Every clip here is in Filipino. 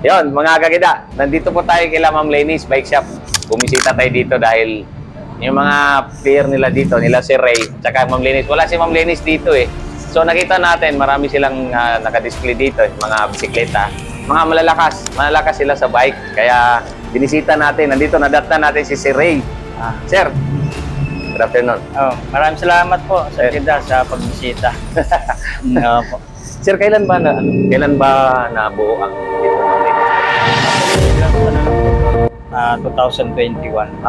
Yon, mga kagida, nandito po tayo kila Ma'am Lenis Bike Shop. Bumisita tayo dito dahil yung mga player nila dito, nila si Ray, tsaka Ma'am Lenis. Wala si Ma'am Lenis dito eh. So nakita natin, marami silang naka-display dito, mga bisikleta. Mga malalakas sila sa bike. Kaya binisita natin, nandito, nadatna natin si Ray. Sir, good afternoon. Oh, maraming salamat po sa Kida sa pagbisita. Po. Sir, kailan ba nabuo ang dito Ma'am Lenis? 2021.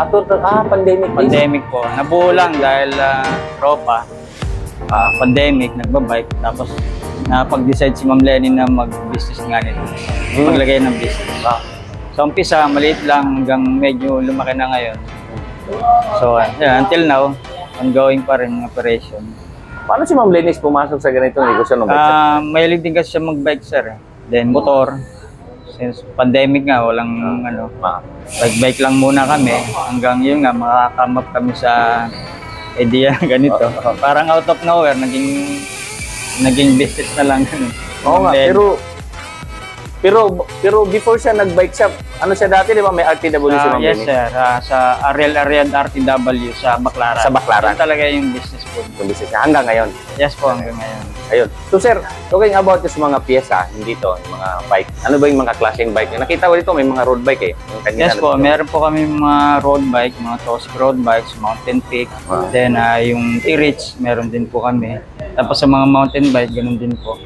Pandemic. Pandemic po. Nabuo lang dahil tropa. Pandemic, nagbabike. Tapos napag-decide si Ma'am Lenny na mag-business nga nito. Maglagay ng business. So umpisa, maliit lang hanggang medyo lumaki na ngayon. So until now, ongoing pa rin ang operation. Paano si Ma'am Lenis pumasok sa ganitong negosyo ng bike? Mahilig din kasi siya mag-bike, sir. Then motor. Since pandemic nga, walang bike lang muna kami. Hanggang yun nga, makaka-come up kami sa idea ganito. Parang out of nowhere, naging business na lang. Oo nga, pero before siya nag-bike shop, ano siya dati, di ba? May RTW si Ma'am Yes, Lenis? sir. Sa Ariel RTW sa Baclaran. Sa Baclaran. Yun talaga yung business po. Yung business niya hanggang ngayon. Yes po, hanggang ngayon. Ayun. So sir, talking about yung mga piyesa, hindi to, yung mga bike. Ano ba yung mga klaseng bike? Nakita ko dito may mga road bike eh. Yung kanina Yes po, meron po kami mga road bike, mga Tosca road bikes, mountain peak. Then yung T-Reach, meron din po kami. Tapos sa mga mountain bike, ganun din po.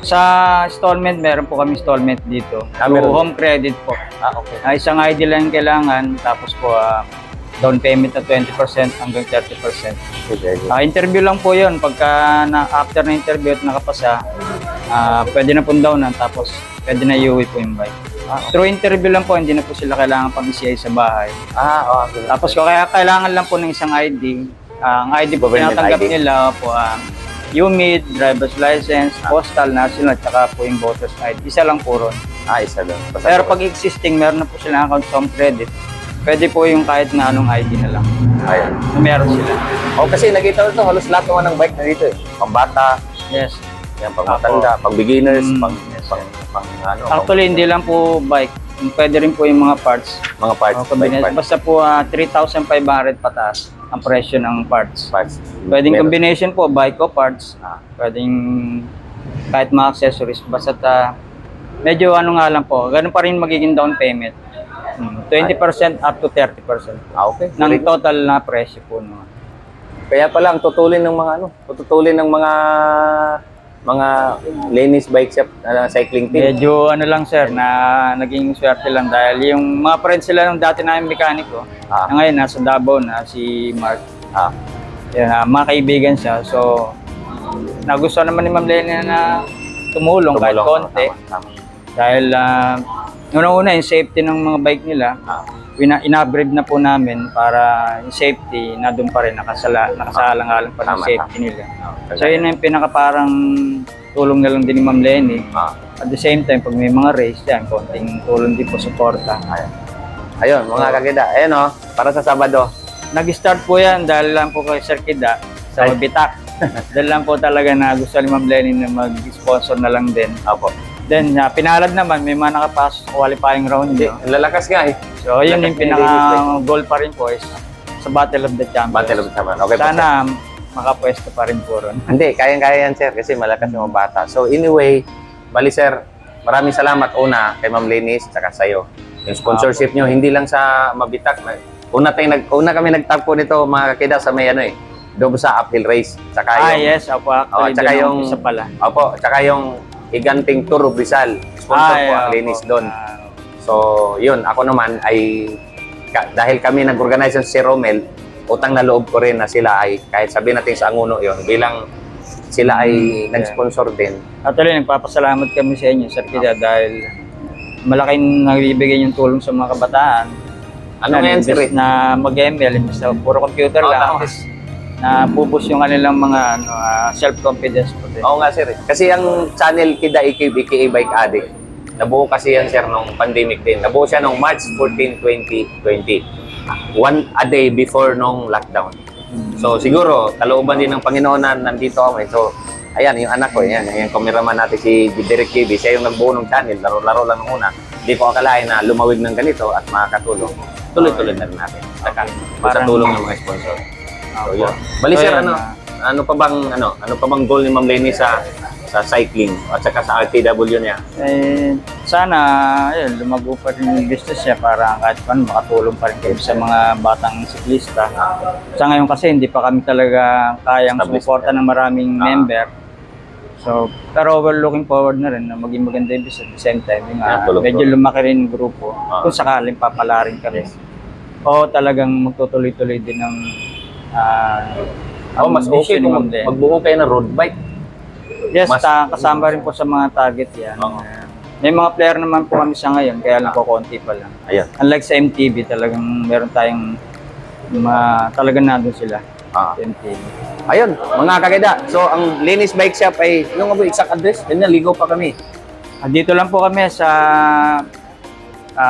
Sa installment, meron po kami installment dito. Meron home credit po. Okay. Isang ID lang kailangan, tapos po down payment na 20% hanggang 30%. Interview lang po yun. Pagka after na interview at nakapasa, pwede na po downan, tapos pwede na iuwi po yung bike. Through interview lang po, hindi na po sila kailangan pag-CI sa bahay. Okay. Tapos kaya kailangan lang po ng isang ID. Ang ID po Government tinatanggap ID. nila po UMID, driver's license, postal, national, at saka po yung voter's ID. Isa lang po ron. Isa doon. Pero pag existing, meron na po silang account sa home credit. Pwede po yung kahit na anong ID na lang. Ayan. Na meron sila. Kasi nakita ko ito, halos lahat naman ng bike na dito eh. Pambata, Yes. yan, pang matanda, pang beginners, pang ano. Actually, hindi lang po bike. Pwede rin po yung mga parts. Mga parts, bike parts. Basta po 3,500 pataas ang presyo ng parts. Pwedeng Meron. combination po, bike o parts. Pwedeng kahit mga accessories. Basta medyo ano nga lang po, ganun pa rin magiging down payment. 20% up to 30%. Okay. Ng total na presyo po naman. Kaya pala ang tutulin ng mga Lenis Bike Shop cycling team. Medyo ano lang sir, na naging swerte lang dahil yung mga friends sila ng dati namin mekaniko, na ngayon nasa Davao na si Mark. Yan, mga kaibigan siya. So, nagustuhan naman ni Ma'am Lenny na tumulong kahit konti. Tama. Dahil una-una yung safety ng mga bike nila, in-upgrade na po namin para yung safety na doon pa rin, nakasalang-alang pa yung safety nila. So yun na yung pinaka-parang tulong na lang din ni Ma'am Lenny. At the same time, pag may mga race yan, konting tulong din po suporta. Ayun, mga kagida. Ayun para sa Sabado. Nag-start po yan dahil lang po kay Sir Kida sa Bitak. Dahil lang po talaga na gusto ni Ma'am Lenny na mag-sponsor na lang din. Then, pinalad naman, may mga nakapasok sa qualifying round. Lalakas nga eh. So, yun yung pinaka-goal pa rin po is sa Battle of the Champions. Okay, sana makapwesto pa rin po ron. Hindi, kayang-kaya yan, sir, kasi malakas yung mga bata. So, anyway, bali, sir, maraming salamat una kay Ma'am Lenis at sa'yo. Yung sponsorship nyo, hindi lang sa Mabitak. Una kami nagtagpo nito, mga kakida, sa may doon sa uphill race. Tsaka yes, actually, tsaka yung isa pala. Tsaka yung Higanting Tour of Rizal. Sponsor po ang Lenis doon. So, yun, ako naman ay, dahil kami nag-organize sa si Romel, utang na loob ko rin na sila ay, kahit sabihin natin sa Anguno yun, bilang sila ay nag-sponsor din. Actually, nagpapasalamat kami sa inyo, Sir Kida, dahil malaking nagbibigay yung tulong sa mga kabataan. Ano nga yan, sir? Na mag-ML, imbes na puro computer lang. Na bubus yung kanilang mga self-confidence po din. Oo nga, sir. Kasi ang channel Kida Ikib, aka Bike Addict, nabuo kasi yan, sir, nung pandemic din. Nabuo siya nung March 14, 2020. A day before nung lockdown. So, siguro, kalooban din ng Panginoon na nandito kami. So, Ayan, yung anak ko, yan. Yung cameraman natin si Derek JB. Siya yung nagbuo ng channel. Laro-laro lang nung una. Hindi ko akalain na lumawig ng ganito at makakatulong. Tuloy-tuloy na rin natin. Saka, sa Parang- tulong ng mga sponsor. So, yun. Bali, So, sir, yun, ano pa bang goal ni Ma'am Lenny sa cycling at saka sa RTW niya? Sana ayun, lumago pa rin yung business niya para kahit paano makatulong pa rin kami sa mga batang siklista. Sa ngayon kasi hindi pa kami talaga kayang Established. sumuporta ng maraming member. So, pero we're looking forward na rin na maging maganda yung business at the same time. Yung, Tulong-tulong. medyo lumaki rin yung grupo kung sakaling papala rin kami. O talagang magtutuloy-tuloy din ng Mas okay vision ni kung Ma'am Lenny. magbuo kayo ng road bike. Yes, Mas- kasama rin po sa mga target yan. Oo. May mga player naman po kami sa ngayon, kaya lang po konti pa lang. Ayan. Unlike sa MTV, talagang meron tayong talagang nandun sila Ah. sa MTV. Ayun, mga kagada. So, ang Lenny's Bike Shop ay, yung exact address, yun na, ligaw pa kami. Dito lang po kami sa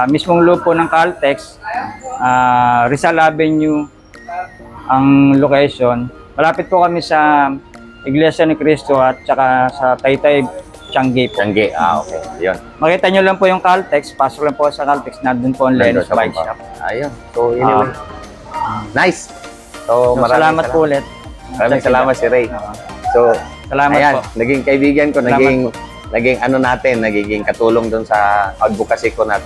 mismong lupo ng Caltex, Rizal Avenue ang location. Malapit po kami sa Iglesia ni Cristo at saka sa Taytay Tiangge po. Tiangge, okay. Yun. Makita nyo lang po yung Caltex, pasok lang po sa Caltex, nandun po ang Lenny's Bike Shop. Ayun. So, anyway. Nice. So, Salamat po ulit. Maraming salamat si Ray. Oo. So, Salamat ayan, po. naging kaibigan ko, Salamat naging katulong doon sa advocacy ko na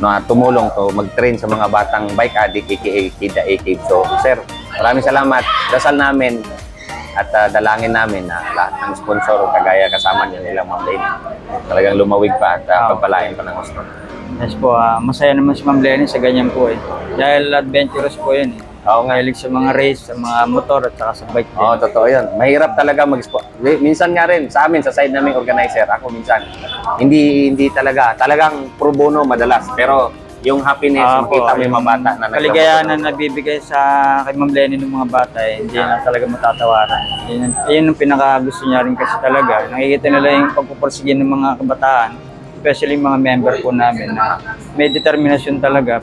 na tumulong to mag-train sa mga batang bike addict, aka Kida Cave. So, sir, maraming salamat. Dasal namin at dalangin namin na lahat ng sponsor kagaya kasama niyo nilang Ma'am Lenny talagang lumawig pa at pagpalain pa ng gusto. Yes po, masaya naman si Ma'am Lenny sa ganyan po eh. Dahil adventurous po yun eh. Oo nga. Mahilig sa mga race, sa mga motor at saka sa bike din. Oo, totoo yun. Mahirap talaga minsan nga rin, sa amin, sa side naming organizer, ako minsan, hindi talagang pro bono madalas. Pero yung happiness, makita mo yung mga bata na kaligayahan na nabibigay sa kay Ma'am Lenny ng mga bata eh, hindi na talaga matatawaran. Yun ang pinaka gusto niya rin kasi talaga. Nakikita nila yung pagpupursige ng mga kabataan, especially yung mga member po namin na may determinasyon talaga.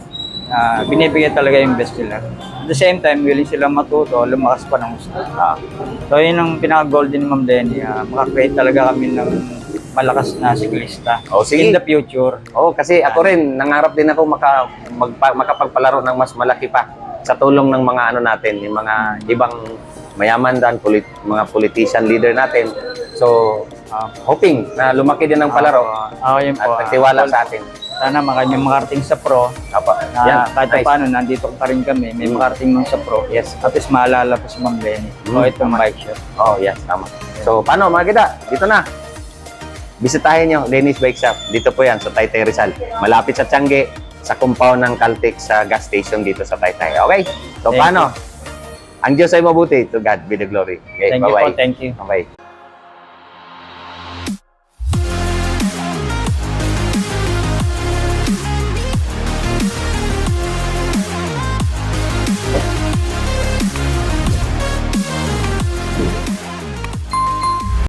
Binibigay talaga yung best nila. At the same time, willing silang matuto, lumakas pa ng gusto. So yun ang pinaka-goal din ni Ma'am Lenny. Makakreate talaga kami ng malakas na siklista sige. in the future. Oo, kasi ako rin, nangarap din ako makapagpalaro ng mas malaki pa sa tulong ng mga natin, yung mga ibang mayaman dan, mga politician leader natin. So, hoping na lumaki din ang palaro Yun at po. nagtiwala sa atin. Sana makanyang makarating sa pro. Yan, Kahit nice. paano, nandito pa rin kami. May makarating nun sa pro. Yes. At least maalala pa si Ma'am Lenny. So ito ang bike shop. Oh, yes, tama. So, paano mga kita? Dito na. Bisitahin nyo, Lenny's Bike Shop. Dito po yan, sa Taytay Rizal. Malapit sa Tiangge, sa compound ng Caltex sa gas station dito sa Taytay. Okay? So, Thank paano? Ang Diyos ay mabuti. To God be the glory. Okay, Thank you bye-bye. po. Thank you. Bye-bye.